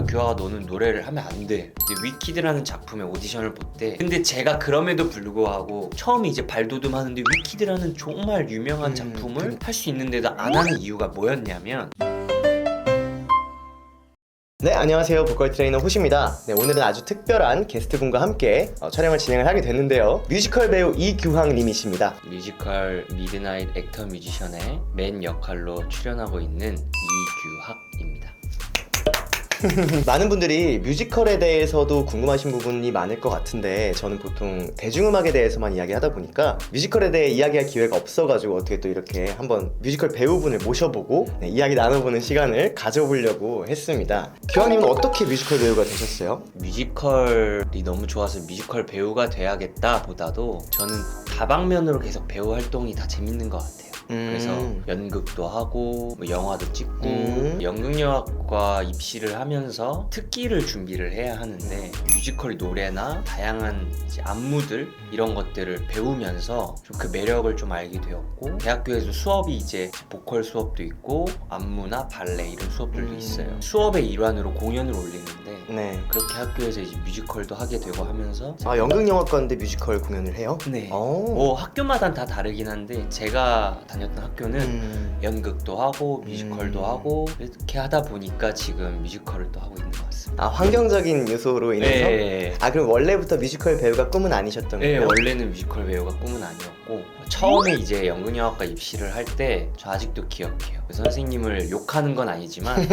규하가 너는 노래를 하면 안 돼. 위키드라는 작품의 오디션을 봤대. 근데 제가 그럼에도 불구하고 처음에 이제 발돋움 하는데 위키드라는 정말 유명한 작품을 할 수 있는데도 안 하는 이유가 뭐였냐면, 네, 안녕하세요. 보컬 트레이너 호시입니다. 네, 오늘은 아주 특별한 게스트분과 함께 촬영을 진행을 하게 됐는데요. 뮤지컬 배우 이규황 님이십니다. 뮤지컬 미드나잇 액터 뮤지션의 맨 역할로 출연하고 있는 이규학입니다. 많은 분들이 뮤지컬에 대해서도 궁금하신 부분이 많을 것 같은데, 저는 보통 대중음악에 대해서만 이야기하다 보니까 뮤지컬에 대해 이야기할 기회가 없어가지고 어떻게 또 이렇게 한번 뮤지컬 배우분을 모셔보고 이야기 나눠보는 시간을 가져보려고 했습니다. 규황님은 어떻게 뮤지컬 배우가 되셨어요? 뮤지컬이 너무 좋아서 뮤지컬 배우가 돼야겠다 보다도 저는 다방면으로 계속 배우 활동이 다 재밌는 것 같아요. 그래서 연극도 하고 영화도 찍고 연극영화과 입시를 하면서 특기를 준비를 해야 하는데, 뮤지컬 노래나 다양한 이제 안무들 이런 것들을 배우면서 좀 그 매력을 좀 알게 되었고, 대학교에서 수업이 이제 보컬 수업도 있고 안무나 발레 이런 수업들도 있어요. 수업의 일환으로 공연을 올리는데, 네. 그렇게 학교에서 이제 뮤지컬도 하게 되고 하면서. 아, 연극영화과인데 뮤지컬 공연을 해요? 네. 오. 학교마다 다 다르긴 한데, 제가 다녔던 학교는 연극도 하고 뮤지컬도 하고 이렇게 하다 보니까 지금 뮤지컬을 또 하고 있는 것 같습니다. 아, 환경적인 요소로 인해서? 네. 아, 그럼 원래부터 뮤지컬 배우가 꿈은 아니셨던 네, 거예요? 원래는 뮤지컬 배우가 꿈은 아니었고, 처음에 이제 연극영화과 입시를 할 때 저 아직도 기억해요. 그 선생님을 욕하는 건 아니지만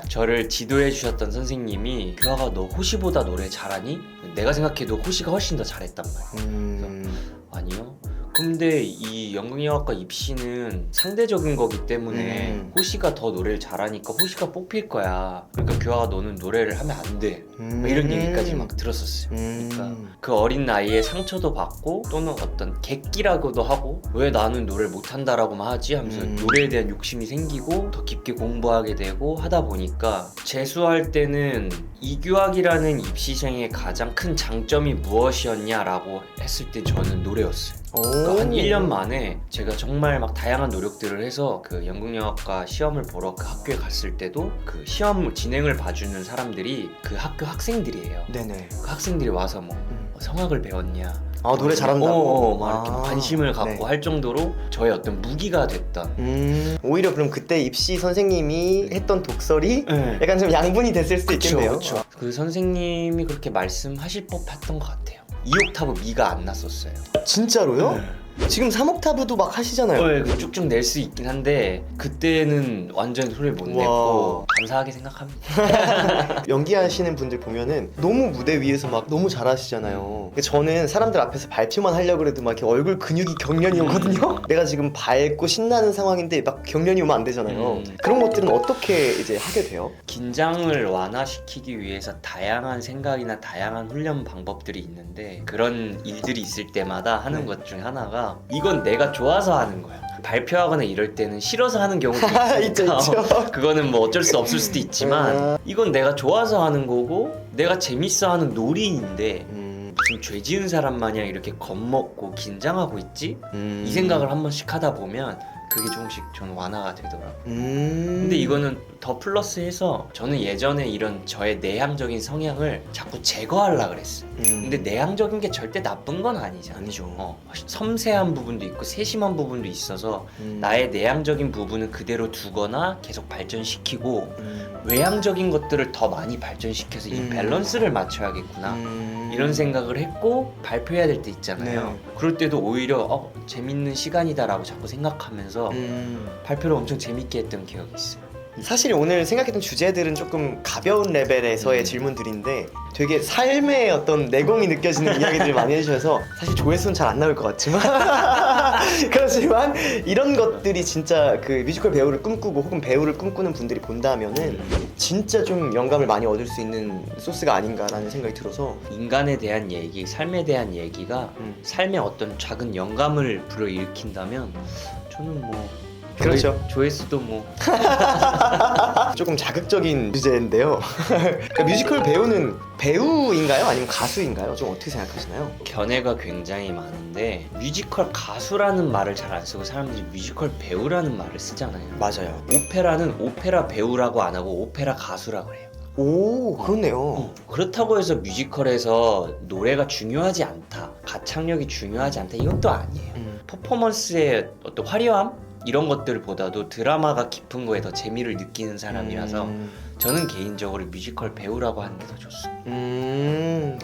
저를 지도해 주셨던 선생님이, 규하가 너 호시보다 노래 잘하니? 내가 생각해도 호시가 훨씬 더 잘했단 말이에요. 아니요. 근데 이 연극영화과 입시는 상대적인 거기 때문에 호시가 더 노래를 잘하니까 호시가 뽑힐 거야. 그러니까 규하가 너는 노래를 하면 안 돼. 뭐 이런 얘기까지 막 들었었어요. 그러니까 그 어린 나이에 상처도 받고, 또는 어떤 객기라고도 하고, 왜 나는 노래를 못한다라고만 하지 하면서 노래에 대한 욕심이 생기고 더 깊게 공부하게 되고 하다 보니까, 재수할 때는 이규학이라는 입시생의 가장 큰 장점이 무엇이었냐라고 했을 때 저는 노래였어요. 그러니까 한 1년 만에 제가 정말 막 다양한 노력들을 해서 그 연극영화과 시험을 보러 그 학교에 갔을 때도 그 시험 진행을 봐주는 사람들이 그 학교 학생들이에요. 네네. 그 학생들이 와서 뭐 성악을 배웠냐, 아, 노래 잘한다고? 막 이렇게 관심을 갖고 할 정도로 저의 어떤 무기가 됐던. 오히려 그럼 그때 입시 선생님이 했던 독설이 약간 좀 양분이 됐을 수도 있겠네요. 그쵸. 그 선생님이 그렇게 말씀하실 법했던 것 같아요. 2옥타브 미가 안 났었어요. 진짜로요? 네. 지금 3옥타브도 막 하시잖아요. 네, 그 쭉쭉 낼 수 있긴 한데 그때는 완전 소리를 못 냈고 감사하게 생각합니다. 연기하시는 분들 보면은 너무 무대 위에서 막 너무 잘하시잖아요. 저는 사람들 앞에서 발표만 하려고 해도 막 이렇게 얼굴 근육이 경련이 오거든요. 내가 지금 밝고 신나는 상황인데 막 경련이 오면 안 되잖아요. 그런 것들은 어떻게 이제 하게 돼요? 긴장을 완화시키기 위해서 다양한 생각이나 다양한 훈련 방법들이 있는데, 그런 일들이 있을 때마다 하는 것 중 하나가, 이건 내가 좋아서 하는 거야. 발표하거나 이럴 때는 싫어서 하는 경우도 있으니까 있죠. 그거는 뭐 어쩔 수 없을 수도 있지만, 이건 내가 좋아서 하는 거고 내가 재밌어 하는 놀이인데 무슨 죄 지은 사람 마냥 이렇게 겁먹고 긴장하고 있지? 이 생각을 한 번씩 하다 보면 그게 조금씩 저는 완화가 되더라고요. 근데 이거는 더 플러스해서, 저는 예전에 이런 저의 내향적인 성향을 자꾸 제거하려고 그랬어요. 근데 내향적인 게 절대 나쁜 건 아니잖아요. 아니죠. 섬세한 부분도 있고 세심한 부분도 있어서 나의 내향적인 부분은 그대로 두거나 계속 발전시키고, 외향적인 것들을 더 많이 발전시켜서 이 밸런스를 맞춰야겠구나, 이런 생각을 했고, 발표해야 될 때 있잖아요. 그럴 때도 오히려 재밌는 시간이다라고 자꾸 생각하면서 발표를 엄청 재밌게 했던 기억이 있어요. 사실 오늘 생각했던 주제들은 조금 가벼운 레벨에서의 질문들인데 되게 삶의 어떤 내공이 느껴지는 이야기들을 많이 해주셔서, 사실 조회수는 잘 안 나올 것 같지만 그렇지만 이런 것들이 진짜 그 뮤지컬 배우를 꿈꾸고 혹은 배우를 꿈꾸는 분들이 본다면은 진짜 좀 영감을 많이 얻을 수 있는 소스가 아닌가라는 생각이 들어서. 인간에 대한 얘기, 삶에 대한 얘기가 삶에 어떤 작은 영감을 불러일으킨다면 저는 뭐 그렇죠. 조회수도 뭐 조금 자극적인 주제인데요. 그러니까 뮤지컬 배우는 배우인가요? 아니면 가수인가요? 좀 어떻게 생각하시나요? 견해가 굉장히 많은데, 뮤지컬 가수라는 말을 잘 안 쓰고 사람들이 뮤지컬 배우라는 말을 쓰잖아요. 맞아요. 오페라는 오페라 배우라고 안 하고 오페라 가수라고 해요. 오, 그렇네요. 그렇다고 해서 뮤지컬에서 노래가 중요하지 않다, 가창력이 중요하지 않다, 이건 또 아니에요. 퍼포먼스의 어떤 화려함? 이런 것들보다도 드라마가 깊은 거에 더 재미를 느끼는 사람이라서 저는 개인적으로 뮤지컬 배우라고 하는 게 더 좋습니다.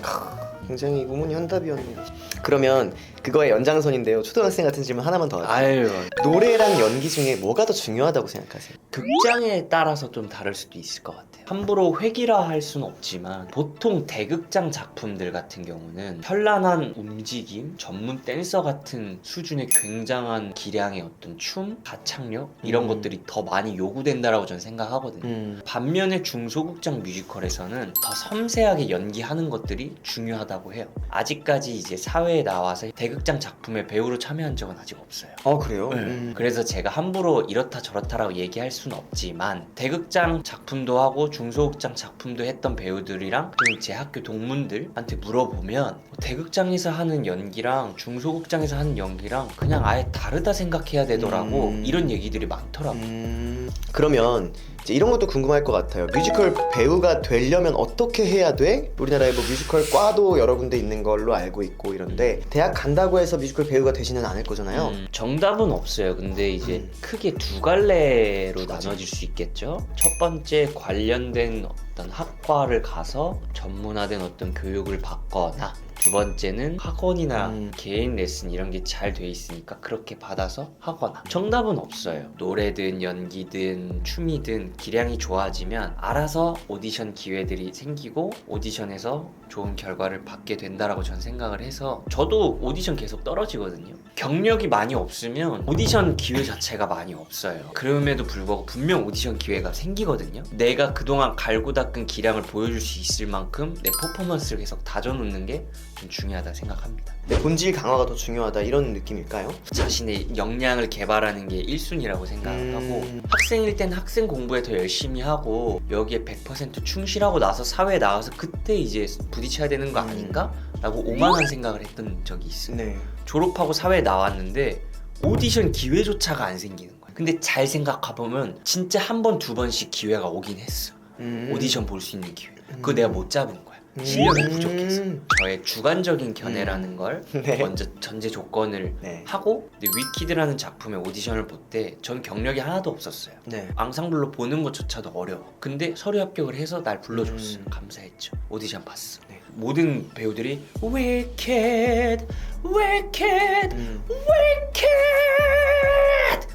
굉장히 우문현답이었네요. 그러면 그거의 연장선인데요. 초등학생 같은 질문 하나만 더 하죠. 아유, 노래랑 연기 중에 뭐가 더 중요하다고 생각하세요? 극장에 따라서 좀 다를 수도 있을 것 같아요. 함부로 획일화 할 수는 없지만 보통 대극장 작품들 같은 경우는 현란한 움직임, 전문 댄서 같은 수준의 굉장한 기량의 어떤 춤, 가창력 이런 것들이 더 많이 요구된다라고 저는 생각하거든요. 반면에 중소극장 뮤지컬에서는 더 섬세하게 연기하는 것들이 중요하다고 해요. 아직까지 이제 사회에 나와서 대극장 작품에 배우로 참여한 적은 아직 없어요. 그래요? 네. 그래서 제가 함부로 이렇다 저렇다라고 얘기할 수는 없지만 대극장 작품도 하고 중소극장 작품도 했던 배우들이랑 좀 제 학교 동문들한테 물어보면 대극장에서 하는 연기랑 중소극장에서 하는 연기랑 그냥 아예 다르다 생각해야 되더라고 이런 얘기들이 많더라고요. 그러면 이제 이런 것도 궁금할 것 같아요. 뮤지컬 배우가 되려면 어떻게 해야 돼? 우리나라에 뭐 뮤지컬 과도 여러 군데 있는 걸로 알고 있고 이런데 대학 간다고 해서 뮤지컬 배우가 되지는 않을 거잖아요. 정답은 없어요. 근데 이제 크게 두 갈래로 나눠질 수 있겠죠. 첫 번째 관련된 어떤 학과를 가서 전문화된 어떤 교육을 받거나 두 번째는 학원이나 개인 레슨 이런 게 잘 돼 있으니까 그렇게 받아서 하거나. 정답은 없어요. 노래든 연기든 춤이든 기량이 좋아지면 알아서 오디션 기회들이 생기고 오디션에서 좋은 결과를 받게 된다라고 전 생각을 해서 저도 오디션 계속 떨어지거든요. 경력이 많이 없으면 오디션 기회 자체가 많이 없어요. 그럼에도 불구하고 분명 오디션 기회가 생기거든요. 내가 그동안 갈고 닦은 기량을 보여줄 수 있을 만큼 내 퍼포먼스를 계속 다져놓는 게 좀 중요하다 생각합니다. 내 본질 강화가 더 중요하다 이런 느낌일까요? 자신의 역량을 개발하는 게 1순위라고 생각을 하고 학생일 땐 학생 공부에 더 열심히 하고 여기에 100% 충실하고 나서 사회에 나와서 그때 이제 부딪혀야 되는 거 아닌가? 라고 오만한 생각을 했던 적이 있어요. 네. 졸업하고 사회에 나왔는데 오디션 기회조차가 안 생기는 거예요. 근데 잘 생각해보면 진짜 한 번, 두 번씩 기회가 오긴 했어. 오디션 볼 수 있는 기회. 그거 내가 못 잡은 거야. 실력이 부족해서. 저의 주관적인 견해라는 걸 네. 먼저 전제 조건을 네. 하고 근데 위키드라는 작품의 오디션을 볼 때 전 경력이 하나도 없었어요. 네. 앙상블로 보는 것조차도 어려워. 근데 서류 합격을 해서 날 불러줬어요. 감사했죠. 오디션 봤어. 네. 모든 배우들이 Wicked, Wicked, Wicked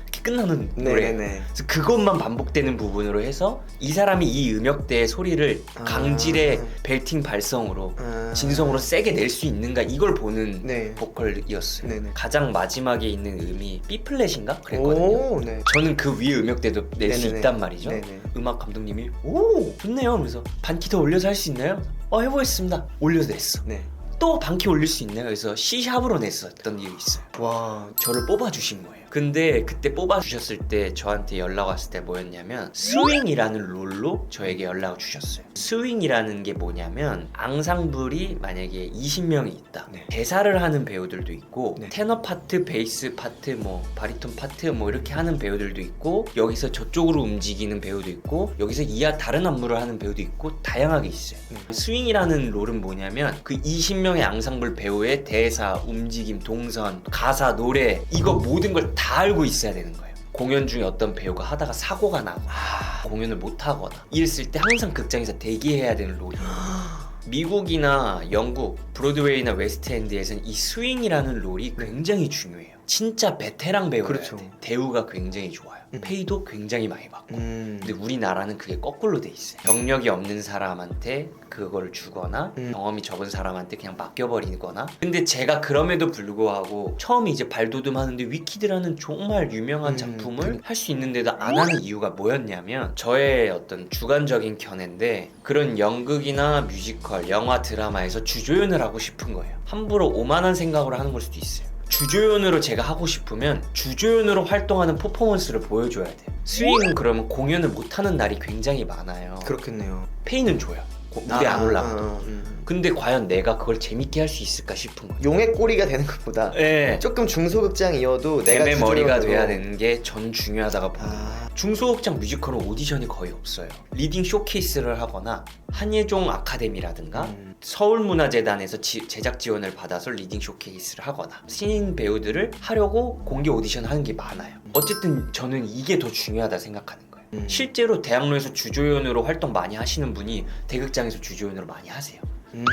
이렇게 끝나는 노래. 네네. 그래서 그것만 반복되는 부분으로 해서 이 사람이 이 음역대의 소리를 강질의 벨팅 발성으로 진성으로 세게 낼 수 있는가 이걸 보는 네. 보컬이었어요. 네네. 가장 마지막에 있는 음이 B플랫인가 그랬거든요. 오, 네. 저는 그 위에 음역대도 낼 수 네네네. 있단 말이죠. 네네. 음악 감독님이 오 좋네요. 그래서 반키 더 올려서 할 수 있나요? 해보겠습니다. 올려서 냈어. 네. 또 반키 올릴 수 있나요? 그래서 C샵으로 냈었던 일이 있어요. 와. 저를 뽑아주신 거예요. 근데 그때 뽑아주셨을 때 저한테 연락 왔을 때 뭐였냐면 스윙이라는 롤로 저에게 연락을 주셨어요. 스윙이라는 게 뭐냐면 앙상블이 만약에 20명이 있다. 네. 대사를 하는 배우들도 있고 네. 테너 파트, 베이스 파트, 뭐 바리톤 파트 뭐 이렇게 하는 배우들도 있고 여기서 저쪽으로 움직이는 배우도 있고 여기서 이하 다른 안무를 하는 배우도 있고 다양하게 있어요. 스윙이라는 롤은 뭐냐면 그 20명의 앙상블 배우의 대사, 움직임, 동선, 가사, 노래 이거 모든 걸 다 알고 있어야 되는 거예요. 공연 중에 어떤 배우가 하다가 사고가 나고 공연을 못 하거나 이랬을 때 항상 극장에서 대기해야 되는 롤이에요. 미국이나 영국, 브로드웨이나 웨스트엔드에서는 이 스윙이라는 롤이 굉장히 중요해요. 진짜 베테랑 배우여야 그렇죠. 돼. 대우가 굉장히 좋아요. 페이도 굉장히 많이 받고. 근데 우리나라는 그게 거꾸로 돼 있어요. 경력이 없는 사람한테 그거를 주거나 경험이 적은 사람한테 그냥 맡겨버리거나. 근데 제가 그럼에도 불구하고 처음에 이제 발돋움 하는데 위키드라는 정말 유명한 작품을 할 수 있는데도 안 하는 이유가 뭐였냐면 저의 어떤 주관적인 견해인데 그런 연극이나 뮤지컬, 영화, 드라마에서 주조연을 하고 싶은 거예요. 함부로 오만한 생각으로 하는 걸 수도 있어요. 주조연으로 제가 하고 싶으면 주조연으로 활동하는 퍼포먼스를 보여줘야 돼요. 스윙은 그러면 공연을 못하는 날이 굉장히 많아요. 그렇겠네요. 페이는 줘요. 무대 안 올라가도. 근데 과연 내가 그걸 재밌게 할 수 있을까 싶은 거예요. 용의 꼬리가 되는 것보다 네. 조금 중소극장이어도 내가 뱀의 머리가 주도적으로- 돼야 되는 게 전 중요하다고 보는 거예요. 중소극장 뮤지컬은 오디션이 거의 없어요. 리딩 쇼케이스를 하거나 한예종 아카데미라든가 서울문화재단에서 제작 지원을 받아서 리딩 쇼케이스를 하거나 신인 배우들을 하려고 공개 오디션 하는 게 많아요. 어쨌든 저는 이게 더 중요하다 생각하는 거예요. 실제로 대학로에서 주조연으로 활동 많이 하시는 분이 대극장에서 주조연으로 많이 하세요.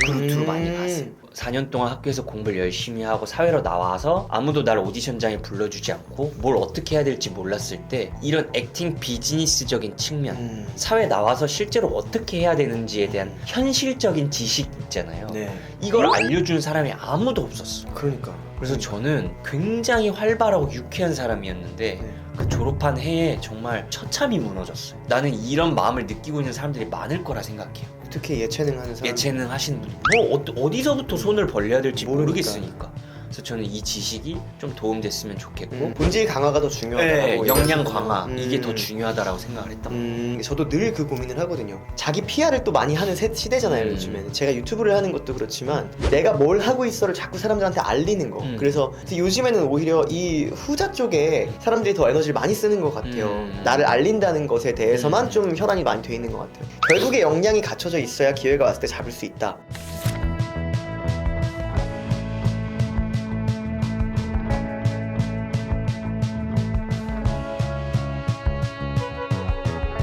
그 루트로 많이 갔어요. 4년 동안 학교에서 공부를 열심히 하고 사회로 나와서 아무도 나를 오디션장에 불러주지 않고 뭘 어떻게 해야 될지 몰랐을 때 이런 액팅 비즈니스적인 측면 사회 나와서 실제로 어떻게 해야 되는지에 대한 현실적인 지식 있잖아요. 네. 이걸 알려준 사람이 아무도 없었어. 그러니까. 그래서 저는 굉장히 활발하고 유쾌한 사람이었는데 네. 그 졸업한 해에 정말 처참히 무너졌어요. 나는 이런 마음을 느끼고 있는 사람들이 많을 거라 생각해요. 특히 예체능 하는 사람. 예체능 하시는 분, 뭐 어디서부터 손을 벌려야 될지 모르니까. 모르겠으니까. 그래서 저는 이 지식이 좀 도움됐으면 좋겠고, 본질 강화가 더 중요하다고. 네, 역량 얘기하시는 강화 거예요. 이게 더 중요하다라고 생각을 했던 거예요. 저도 늘 그 고민을 하거든요. 자기 PR을 또 많이 하는 시대잖아요, 요즘에는. 제가 유튜브를 하는 것도 그렇지만 내가 뭘 하고 있어를 자꾸 사람들한테 알리는 거. 그래서 요즘에는 오히려 이 후자 쪽에 사람들이 더 에너지를 많이 쓰는 것 같아요. 나를 알린다는 것에 대해서만 좀 혈안이 많이 돼 있는 것 같아요. 결국에 역량이 갖춰져 있어야 기회가 왔을 때 잡을 수 있다.